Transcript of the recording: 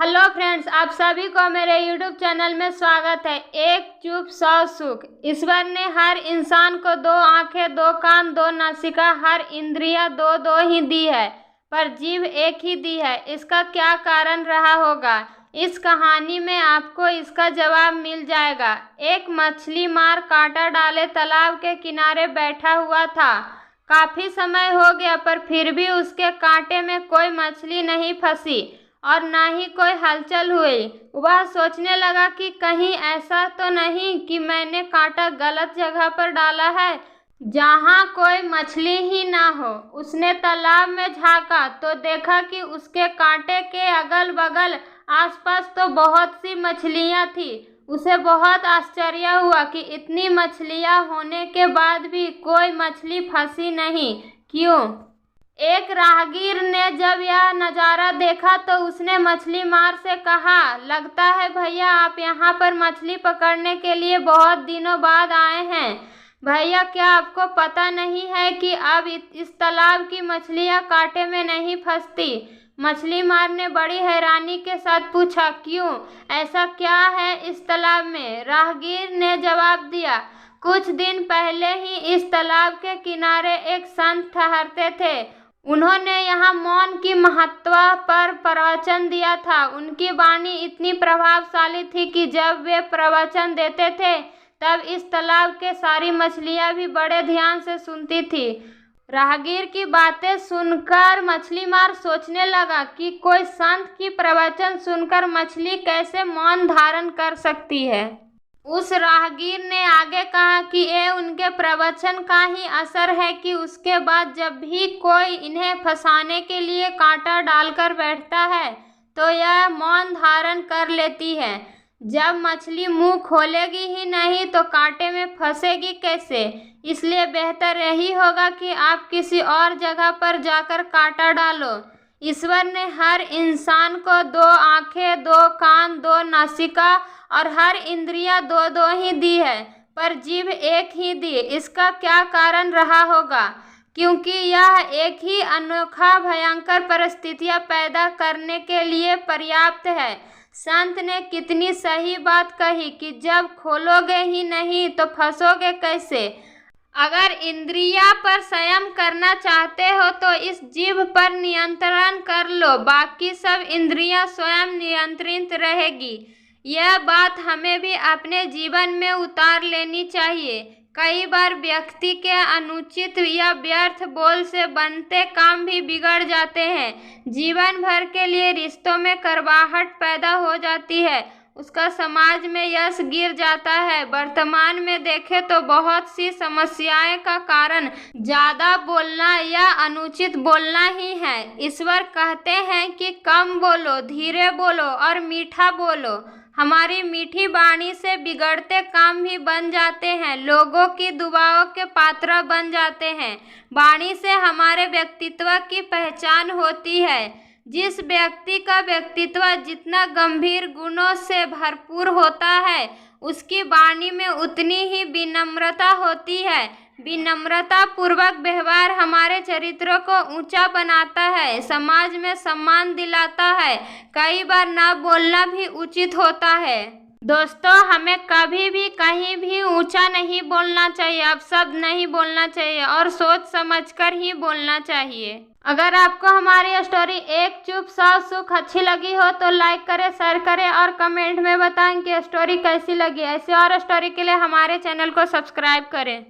Hello friends, आप सभी को मेरे YouTube चैनल में स्वागत है। एक चुप सौ सुख। ईश्वर ने हर इंसान को दो आंखें, दो कान, दो नासिका, हर इंद्रियां दो दो ही दी है, पर जीभ एक ही दी है। इसका क्या कारण रहा होगा? इस कहानी में आपको इसका जवाब मिल जाएगा। एक मछली मार कांटा डाले तालाब के किनारे बैठा हुआ था। काफी समय हो गया, पर फिर भी उसके कांटे में कोई मछली नहीं फंसी और न ही कोई हलचल हुई। वह सोचने लगा कि कहीं ऐसा तो नहीं कि मैंने कांटा गलत जगह पर डाला है, जहाँ कोई मछली ही ना हो। उसने तालाब में झांका तो देखा कि उसके कांटे के अगल बगल आसपास तो बहुत सी मछलियाँ थी। उसे बहुत आश्चर्य हुआ कि इतनी मछलियाँ होने के बाद भी कोई मछली फंसी नहीं। क्यों? एक राहगीर ने जब यह नज़ारा देखा तो उसने मछली मार से कहा, लगता है भैया आप यहाँ पर मछली पकड़ने के लिए बहुत दिनों बाद आए हैं। भैया, क्या आपको पता नहीं है कि अब इस तालाब की मछलियाँ कांटे में नहीं फंसती? मछली मार ने बड़ी हैरानी के साथ पूछा, क्यों? ऐसा क्या है इस तालाब में? राहगीर ने जवाब दिया, कुछ दिन पहले ही इस तालाब के किनारे एक संत ठहरते थे। उन्होंने यहाँ मौन की महत्व पर प्रवचन दिया था। उनकी वाणी इतनी प्रभावशाली थी कि जब वे प्रवचन देते थे तब इस तालाब के सारी मछलियाँ भी बड़े ध्यान से सुनती थी। राहगीर की बातें सुनकर मछली मार सोचने लगा कि कोई संत की प्रवचन सुनकर मछली कैसे मौन धारण कर सकती है। उस राहगीर ने आगे कहा कि ये उनके प्रवचन का ही असर है कि उसके बाद जब भी कोई इन्हें फंसाने के लिए कांटा डालकर बैठता है तो यह मौन धारण कर लेती है। जब मछली मुंह खोलेगी ही नहीं तो कांटे में फंसेगी कैसे? इसलिए बेहतर यही होगा कि आप किसी और जगह पर जाकर कांटा डालो। ईश्वर ने हर इंसान को दो आंखें, दो कान, दो नासिका और हर इंद्रियां दो दो ही दी है, पर जीभ एक ही दी। इसका क्या कारण रहा होगा? क्योंकि यह एक ही अनोखा भयंकर परिस्थितियां पैदा करने के लिए पर्याप्त है। संत ने कितनी सही बात कही कि जब खोलोगे ही नहीं तो फंसोगे कैसे? अगर इंद्रिया पर संयम करना चाहते हो तो इस जीभ पर नियंत्रण कर लो, बाकी सब इंद्रियां स्वयं नियंत्रित रहेगी। यह बात हमें भी अपने जीवन में उतार लेनी चाहिए। कई बार व्यक्ति के अनुचित या व्यर्थ बोल से बनते काम भी बिगड़ जाते हैं। जीवन भर के लिए रिश्तों में कड़वाहट पैदा हो जाती है, उसका समाज में यश गिर जाता है। वर्तमान में देखें तो बहुत सी समस्याएं का कारण ज़्यादा बोलना या अनुचित बोलना ही है। ईश्वर कहते हैं कि कम बोलो, धीरे बोलो और मीठा बोलो। हमारी मीठी वाणी से बिगड़ते काम भी बन जाते हैं, लोगों की दुआओं के पात्र बन जाते हैं। वाणी से हमारे व्यक्तित्व की पहचान होती है। जिस व्यक्ति का व्यक्तित्व जितना गंभीर गुणों से भरपूर होता है, उसकी वाणी में उतनी ही विनम्रता होती है। विनम्रता पूर्वक व्यवहार हमारे चरित्र को ऊंचा बनाता है, समाज में सम्मान दिलाता है। कई बार ना बोलना भी उचित होता है। दोस्तों, हमें कभी भी कहीं भी ऊंचा नहीं बोलना चाहिए, अपशब्द नहीं बोलना चाहिए और सोच समझकर ही बोलना चाहिए। अगर आपको हमारी स्टोरी एक चुप सौ सुख अच्छी लगी हो तो लाइक करें, शेयर करें और कमेंट में बताएं कि स्टोरी कैसी लगी। ऐसे और स्टोरी के लिए हमारे चैनल को सब्सक्राइब करें।